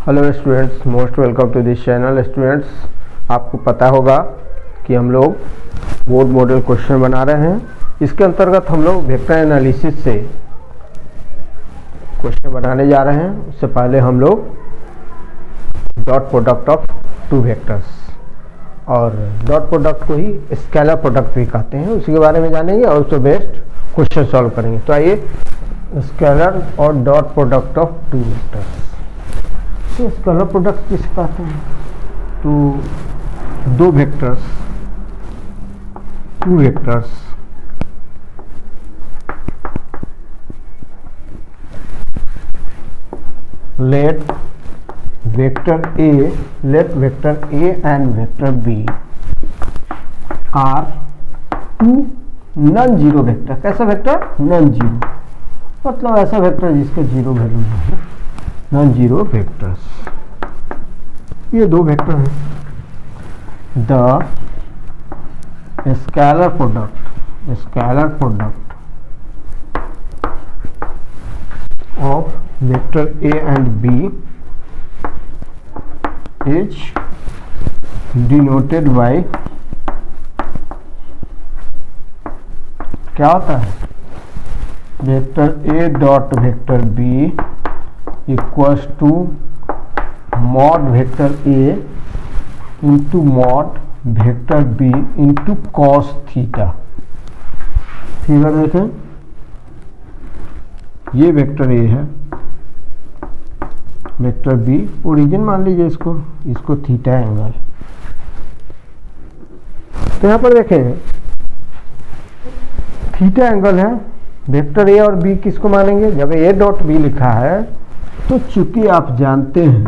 Hello students, most welcome to this channel. Students, आपको पता होगा कि हम लोग बोर्ड मॉडल क्वेश्चन बना रहे हैं। इसके अंतर्गत हम लोग वेक्टर एनालिसिस से क्वेश्चन बनाने जा रहे हैं। उससे पहले हम लोग dot product of two vectors और डॉट प्रोडक्ट को ही स्केलर प्रोडक्ट भी कहते हैं, उसी के बारे में जानेंगे और उससे बेस्ट क्वेश्चन सॉल्व करेंगे। तो आइए, स्केलर और dot product of two vectors. तो स्केलर प्रोडक्ट किसे कहते हैं? तो दो vectors, two vectors let vector A and vector B are two non-zero vector. कैसा वेक्टर? नॉन जीरो, मतलब ऐसा वेक्टर जिसका जीरो वैल्यू नहीं है, नॉन जीरो वेक्टर्स। ये दो वेक्टर हैं। The scalar product of vector A and B is denoted by, क्या होता है? Vector A dot vector B equals to mod vector A into mod vector B into cos theta. Figure देखें, ये vector A है, vector B origin मान लीजिए इसको theta angle. तो यहाँ पर देखें थीटा एंगल है। वेक्टर ए और बी किसको मानेंगे? जब ए डॉट बी लिखा है तो चूंकि आप जानते हैं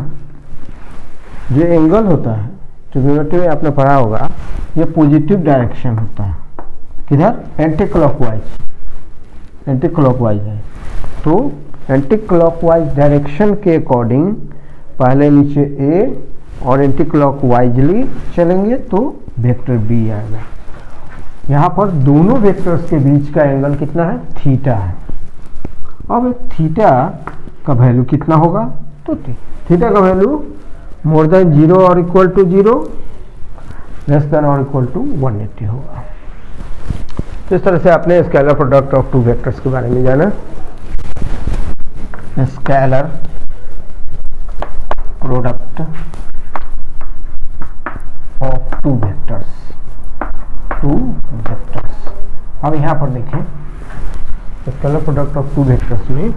जो एंगल होता है, ट्रिग्नोमेट्री में आपने पढ़ा होगा, ये पॉजिटिव डायरेक्शन होता है। किधर? एंटी क्लॉकवाइज है। तो एंटी क्लॉकवाइज डायरेक्शन के अकॉर्डिंग पहले नीचे ए और एंटी क्लॉकवाइजली चलेंगे तो वेक्टर बी आएगा। यहाँ पर दोनों वेक्टर्स के बीच का एंगल कितना है? थीटा है। अब थीटा का वैल्यू कितना होगा? तो थीटा का वैल्यू मोर देन 0 और इक्वल टू 0, लेस देन और इक्वल टू 180 होगा। तो इस तरह से आपने scalar product of two vectors के बारे में जाना। Scalar product of two vectors. अब यहाँ पर देखें, scalar product of two vectors में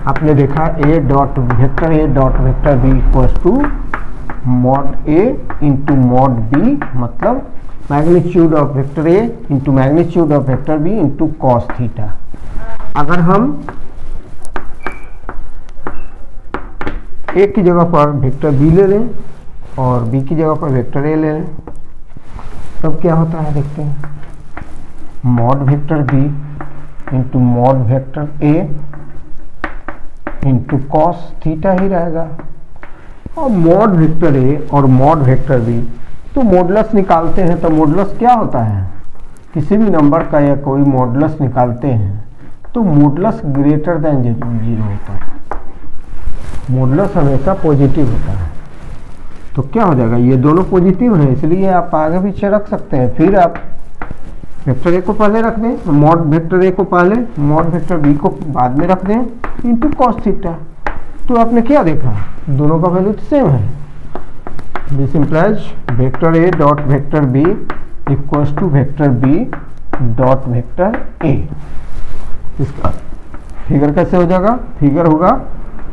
आपने देखा A dot vector B equals to mod A into mod B, मतलब magnitude of vector A into magnitude of vector B into cos theta. अगर हम ए की जगह पर वेक्टर बी ले लें और बी की जगह पर वेक्टर ए ले लें, तब क्या होता है देखते हैं। Mod vector B into mod vector A into cos theta ही रहेगा। और मॉड वेक्टर ए और मॉड वेक्टर बी तो मॉडुलस निकालते हैं। तो मॉडुलस क्या होता है? किसी भी नंबर का या कोई मॉडुलस निकालते हैं तो मॉडुलस ग्रेटर देन 0 होता है। मॉडुलस हमेशा पॉजिटिव होता है। तो क्या हो जाएगा? ये दोनों पॉजिटिव हैं, इसलिए आप आगे पीछे रख सकते हैं। फिर आप वेक्टर ए को पहले रख दें, मॉड वेक्टर ए को पहले, मॉड वेक्टर बी को बाद में रख दें इंटू कॉस थीटा। तो आपने क्या देखा? दोनों का वैल्यू सेम है। This implies vector A dot vector B equals to vector B dot vector A. इसका फिगर कैसे हो जाएगा? फिगर होगा,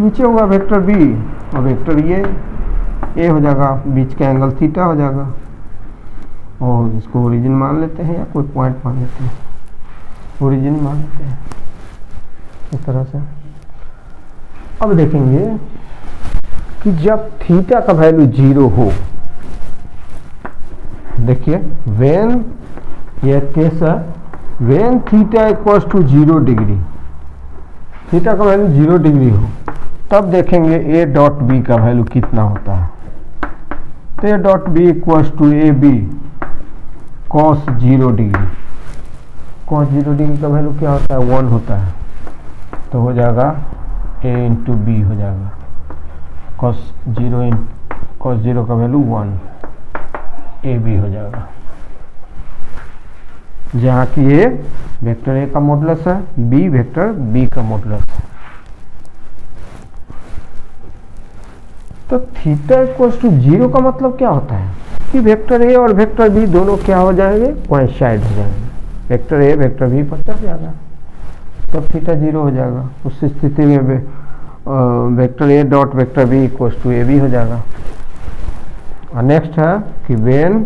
नीचे होगा वेक्टर बी और वेक्टर ए हो जाएगा, बीच का एंगल थीटा हो जाएगा। और इसको ओरिजिन मान लेते हैं या कोई पॉइंट मान लेते हैं, ओरिजिन मान लेते हैं इस तरह से। अब देखेंगे कि जब थीटा का वैल्यू 0 हो, देखिए व्हेन, ये केस है when theta equals to 0 degree, theta का वैल्यू 0 डिग्री हो, तब देखेंगे ए डॉट बी का वैल्यू कितना होता है। तो A dot B equals to A B cos 0 degree. Cos 0 degree का वैल्यू क्या होता है? 1 होता है। तो हो जाएगा ए इंटू बी हो जाएगा। कॉस जीरो का वैल्यू 1, ए बी हो जाएगा, जहाँ की ये वेक्टर ए का मॉडुलस है, बी वेक्टर बी का मॉडुलस है। तो थीटा इक्वल्स टू 0 का मतलब क्या होता है कि वेक्टर ए और वेक्टर बी दोनों क्या हो जाएंगे, कोइंसाइड हो जाएंगे। वेक्टर ए वेक्टर बी पर चढ़ जाएगा, तब थीटा 0 हो जाएगा। उस स्थिति में vector A dot vector B equals to A B हो जाएगा। और नेक्स्ट है कि when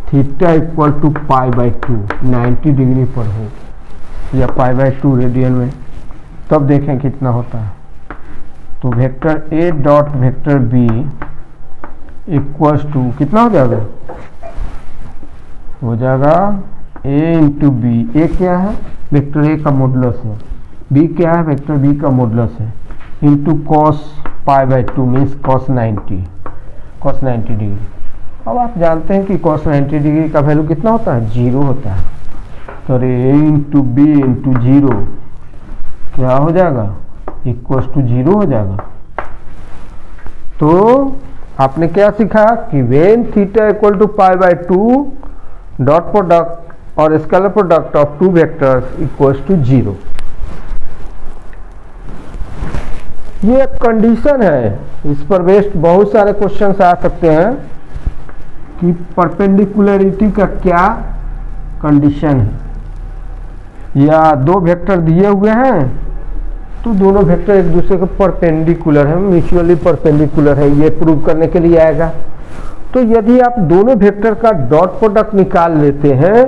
theta equal to pi by 2 90 degree पर हो या पाई बाई 2 रेडियन में, तब देखें कितना होता है। तो vector A dot vector B equals to कितना हो जाएगा, हो जाएगा ए इंटू बी। ए क्या है, वेक्टर ए का मॉडुलस है, बी क्या है, वेक्टर बी का मॉडुलस है, into cos pi by 2 means cos 90 degree. अब आप जानते हैं कि कॉस 90 डिग्री का वैल्यू कितना होता है, 0 होता है। तो ए इंटू बी इंटू 0 क्या हो जाएगा, इक्वल्स टू 0 हो जाएगा। तो आपने क्या सीखा कि when theta equal to pi by 2 dot product और scalar product of 2 vectors equals to 0। ये एक कंडीशन है, इस पर बेस्ड बहुत सारे क्वेश्चंस आ सकते हैं कि परपेंडिकुलरिटी का क्या कंडीशन है। या दो वेक्टर दिए हुए हैं तो दोनों वेक्टर एक दूसरे के परपेंडिकुलर है, म्यूचुअली परपेंडिकुलर है, ये प्रूव करने के लिए आएगा। तो यदि आप दोनों वेक्टर का डॉट प्रोडक्ट निकाल लेते हैं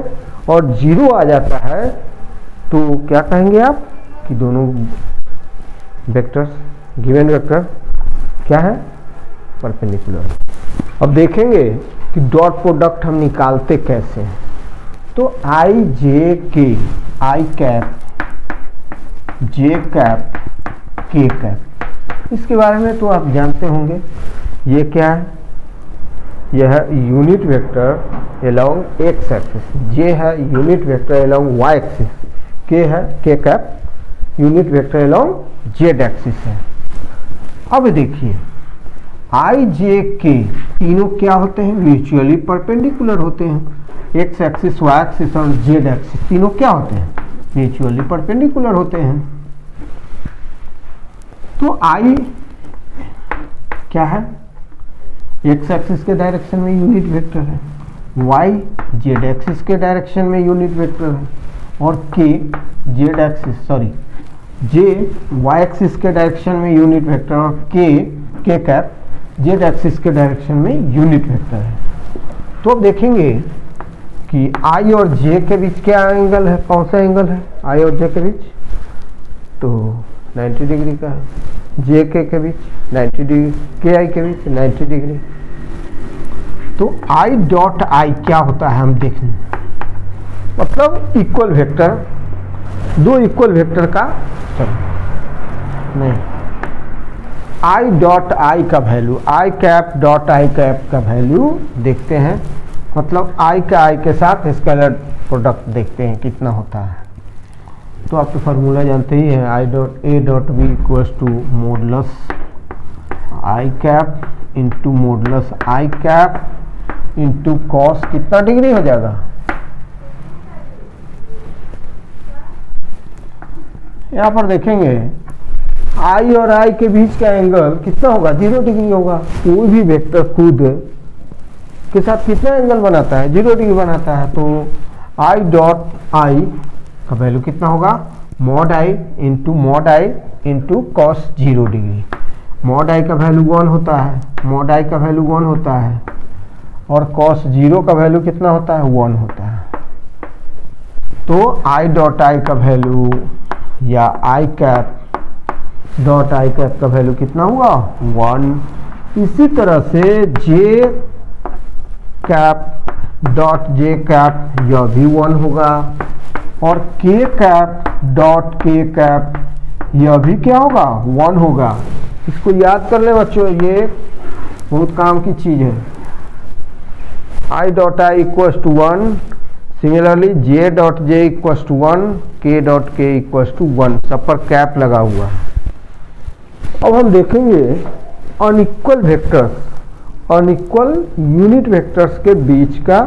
और 0 आ जाता है तो क्या कहेंगे आप कि दोनों वेक्टर्स गिवन वेक्टर क्या है, परपेंडिकुलर। अब देखेंगे कि डॉट प्रोडक्ट हम निकालते कैसे हैं। तो आई जे के, आई कैप जे कैप के कैप, इसके बारे में तो आप जानते होंगे। ये क्या है, यह है unit vector along X axis, J है unit vector along Y axis, K है K cap unit vector along Z axis है। अब देखिए आई जे के तीनों क्या होते हैं, म्यूचुअली परपेंडिकुलर होते हैं। एक्स एक्सिस वाई एक्सिस और जेड एक्सिस तीनों क्या होते हैं, म्यूचुअली परपेंडिकुलर होते हैं। तो आई क्या है, एक्स एक्सिस के डायरेक्शन में यूनिट वेक्टर है, वाई जेड एक्सिस के डायरेक्शन में यूनिट वेक्टर है, और के जेड एक्सिस जे वाई एक्सिस के डायरेक्शन में यूनिट वेक्टर, और के कैप जेड एक्सिस के डायरेक्शन में यूनिट वेक्टर है। तो अब देखेंगे कि आई और जे के बीच क्या एंगल है, कौन सा एंगल है आई और जे के बीच, तो 90 डिग्री का है। जे के बीच 90 डिग्री, के आई के बीच 90 डिग्री। तो आई डॉट आई क्या होता है हम देखें, मतलब इक्वल वेक्टर, दो इक्वल वेक्टर का नहीं, आई डॉट आई का value, I cap dot I cap का वैल्यू देखते हैं, मतलब आई का आई के साथ स्केलर प्रोडक्ट देखते हैं कितना होता है। तो आप तो फार्मूला जानते ही हैं, I dot A dot B equals to modulus I cap into modulus I cap into cos कितना डिग्री हो जाएगा, यहाँ पर देखेंगे आई और आई के बीच का एंगल कितना होगा, 0 डिग्री होगा। कोई भी वेक्टर खुद के साथ कितना एंगल बनाता है, 0 डिग्री बनाता है। तो आई डॉट आई का वैल्यू कितना होगा, मॉड आई इंटू कॉस 0 डिग्री। मॉड आई का वैल्यू 1 होता है, मॉड आई का वैल्यू 1 होता है, और कॉस 0 का वैल्यू कितना होता है, 1 होता है। तो आई डॉट आई का वैल्यू या आई कैप डॉट आई कैप का वैल्यू कितना हुआ, 1। इसी तरह से जे कैप डॉट जे कैप यह भी 1 होगा, और के कैप डॉट के कैप यह भी क्या होगा, 1 होगा। इसको याद कर ले बच्चों, ये बहुत काम की चीज है। I dot I equals to 1, similarly J dot J equals to 1, K dot K equals to 1, सब पर कैप लगा हुआ है। अब हम देखेंगे unequal vectors, unequal unit vectors के बीच का,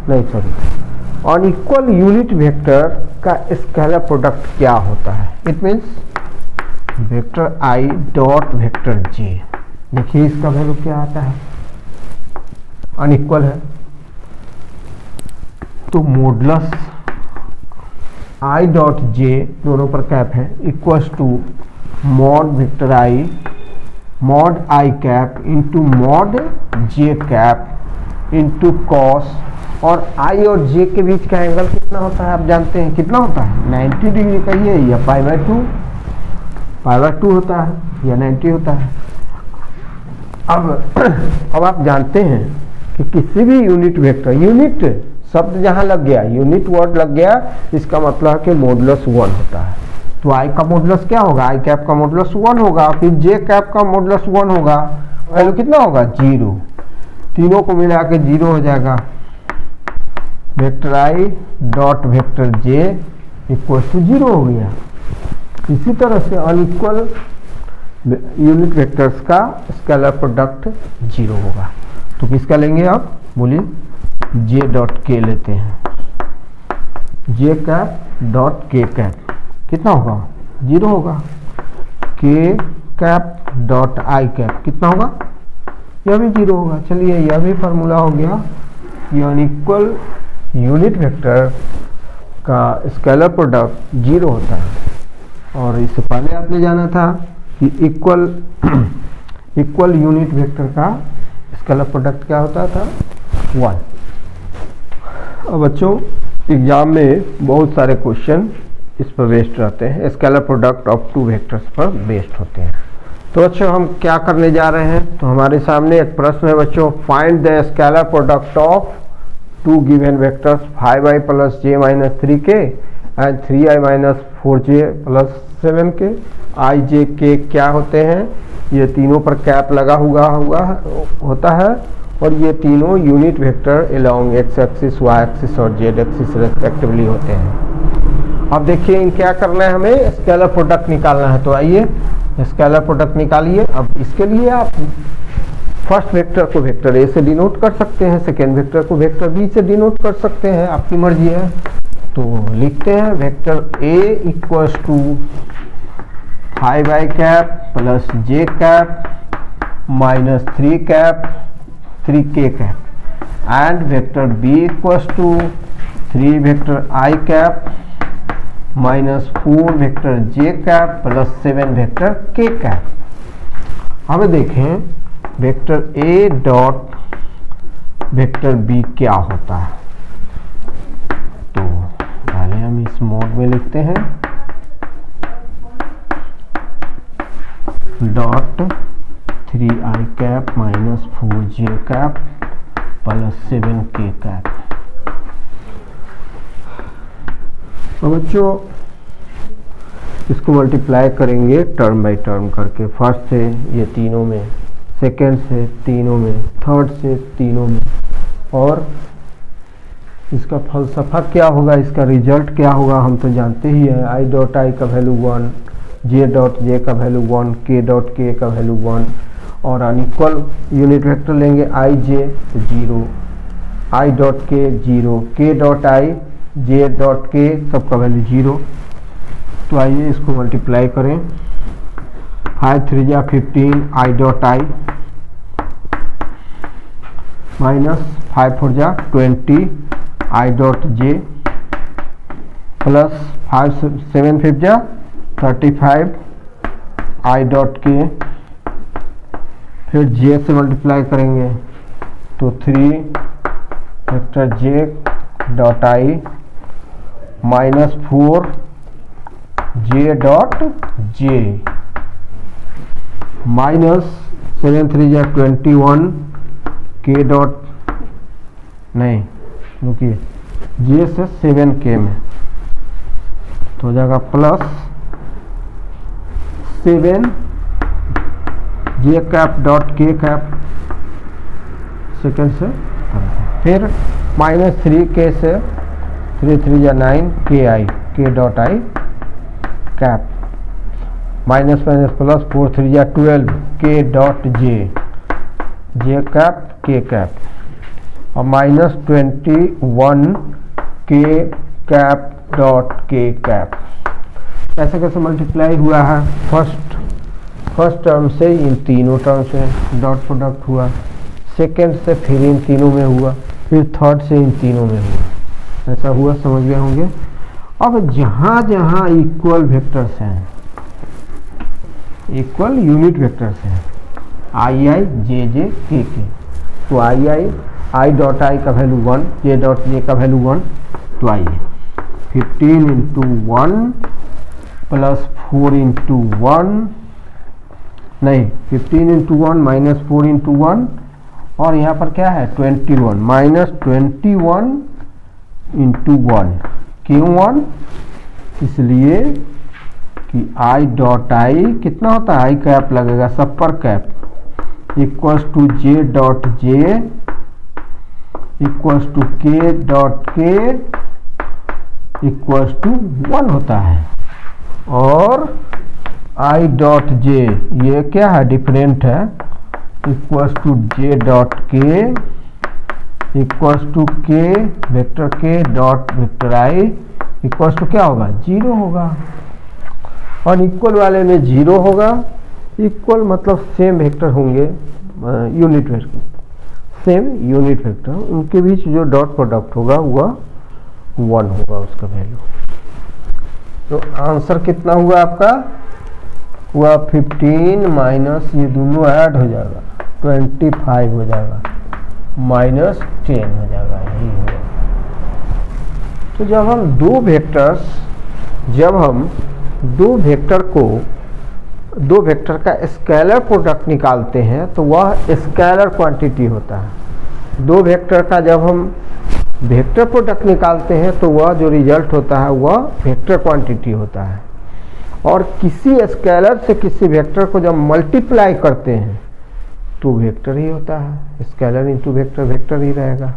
नहीं सॉरी, अनइक्वल यूनिट वेक्टर का स्केलर प्रोडक्ट क्या होता है। It means vector I dot vector J, देखिए इसका वैल्यू क्या आता है, अनइक्वल है तो मॉडुलस आई डॉट जे दोनों पर कैप है equals to mod vector I mod I cap into mod J cap into cos, और आई और जे के बीच का एंगल कितना होता है आप जानते हैं, कितना होता है 90 डिग्री का, ये या पाई2 होता है या 90 होता है। अब आप जानते हैं कि किसी भी यूनिट वेक्टर, यूनिट शब्द जहां लग गया, यूनिट वर्ड लग गया, इसका मतलब है कि मॉडुलस 1 होता है। तो आई का मॉडुलस क्या होगा, आई कैप का मॉडुलस 1 होगा, फिर जे कैप का मॉडुलस 1 होगा, वैल्यू कितना होगा 0, तीनों को मिला के 0 हो जाएगा। Vector I dot vector J equal to 0 हो गया। इसी तरह से अनइक्वल यूनिट वेक्टर्स का स्केलर प्रोडक्ट 0 होगा। तो किसका लेंगे आप, बोलिए जे डॉट के लेते हैं, जे कैप डॉट के कैप कितना होगा 0 होगा, के कैप डॉट आई कैप कितना होगा, यह भी 0 होगा। चलिए यह भी फार्मूला हो गया, ये अनइक्वल यूनिट वेक्टर का स्केलर प्रोडक्ट 0 होता है। और इससे पहले आपने जाना था कि इक्वल यूनिट वेक्टर का स्केलर प्रोडक्ट क्या होता था 1। अब बच्चों एग्जाम में बहुत सारे क्वेश्चन इस पर बेस्ड रहते हैं, स्केलर प्रोडक्ट ऑफ 2 वेक्टर्स पर बेस्ड होते हैं। तो बच्चों हम क्या करने जा रहे हैं, तो हमारे सामने एक प्रश्न है बच्चों, find the scalar product of 2 given vectors 5i plus J minus 3k and 3i minus 4j plus 7k। आई जे के क्या होते हैं, ये तीनों पर कैप लगा हुआ होता है, और ये तीनों unit vector along X axis Y axis और जेड एक्सिस रेस्पेक्टिवली होते हैं। अब देखिए इन क्या करना है, हमें स्केलर प्रोडक्ट निकालना है। तो आइए स्केलर प्रोडक्ट निकालिए। अब इसके लिए आप फर्स्ट वेक्टर को वेक्टर ए से डिनोट कर सकते हैं, सेकेंड वेक्टर को वेक्टर बी से डिनोट कर सकते हैं, आपकी मर्जी है। तो लिखते हैं vector A equals to 5i cap plus J cap minus 3 cap 3k cap and vector B equals to 3 vector i cap minus 4 vector J cap plus 7 vector k cap. अब देखें vector A dot vector B क्या होता है, तो पहले हम इस mode में लिखते हैं dot 3i cap minus 4j cap plus 7k cap. तो बच्चों इसको मल्टीप्लाई करेंगे टर्म बाय टर्म करके, फर्स्ट से ये तीनों में, सेकेंड से तीनों में, थर्ड से तीनों में, और इसका फलसफा क्या होगा, इसका रिजल्ट क्या होगा हम तो जानते ही हैं। आई डॉट आई का वैल्यू 1, जे डॉट जे का वैल्यू 1, के डॉट के का वैल्यू 1, और अनइक्वल यूनिट वेक्टर लेंगे आई जे 0, आई डॉट के 0, के डॉट आई, जे डॉट के सबका वैल्यू 0। तो आइए इसको मल्टीप्लाई करें, 5 3 जा 15 आई डॉट आई माइनस 5 4 जा 20 आई डॉट जे प्लस 5 7 5 जा 35 आई डॉट के, फिर जे से मल्टीप्लाई करेंगे तो 3 vector J dot I minus 4 J dot J minus 7 3 जा 21 के डॉट, नहीं रुकिए, जे से 7k में तो हो जाएगा प्लस 7 जे कैप डॉट के कैप सेकेंड से, फिर माइनस 3k से 3 3 जा 9 के आई, के dot I cap minus minus plus 4 3 या 12 के डॉट जे, जे कैप के कैप, और माइनस 21 के कैप डॉट के कैप। कैसे कैसे मल्टीप्लाई हुआ है? फर्स्ट टर्म से इन तीनों टर्म से डॉट प्रोडक्ट हुआ, सेकेंड से फिर इन तीनों में हुआ, फिर थर्ड से इन तीनों में हुआ। ऐसा हुआ, समझ गए होंगे। अब जहाँ जहाँ इक्वल वेक्टर्स हैं, इक्वल यूनिट वेक्टर्स हैं, आई आई जे जे के, तो आई डॉट आई का वैल्यू 1, जे डॉट जे का वैल्यू 1, तो आइए 15 इंटू 1 प्लस 4 इंटू 1, नहीं 15 इंटू 1 माइनस 4 इंटू 1, और यहाँ पर क्या है 21 माइनस 21 इंटू 1। क्यों 1? इसलिए कि आई डॉट आई कितना होता है, आई कैप लगेगा सब पर cap, equals to J dot J equals to K dot K equals to 1 होता है। और आई डॉट जे ये क्या है, डिफरेंट है, equals to J dot K equals to K vector K dot vector I equals to क्या होगा, 0 होगा। और इक्वल वाले में 0 होगा। इक्वल मतलब सेम वेक्टर होंगे, unit vector, same unit vector, उनके बीच जो डॉट प्रोडक्ट होगा वह 1 होगा उसका वैल्यू। तो आंसर कितना हुआ आपका, हुआ 15 माइनस ये दोनों ऐड हो जाएगा 25 हो जाएगा, माइनस 10 हो जाएगा, यही होगा। तो जब हम दो वेक्टर का स्केलर प्रोडक्ट निकालते हैं तो वह स्केलर क्वांटिटी होता है। दो वेक्टर का जब हम वेक्टर प्रोडक्ट निकालते हैं तो वह जो रिजल्ट होता है वह वेक्टर क्वांटिटी होता है। और किसी स्केलर से किसी वेक्टर को जब मल्टीप्लाई करते हैं तो वेक्टर ही होता है, स्केलर इंटू वेक्टर वेक्टर ही रहेगा।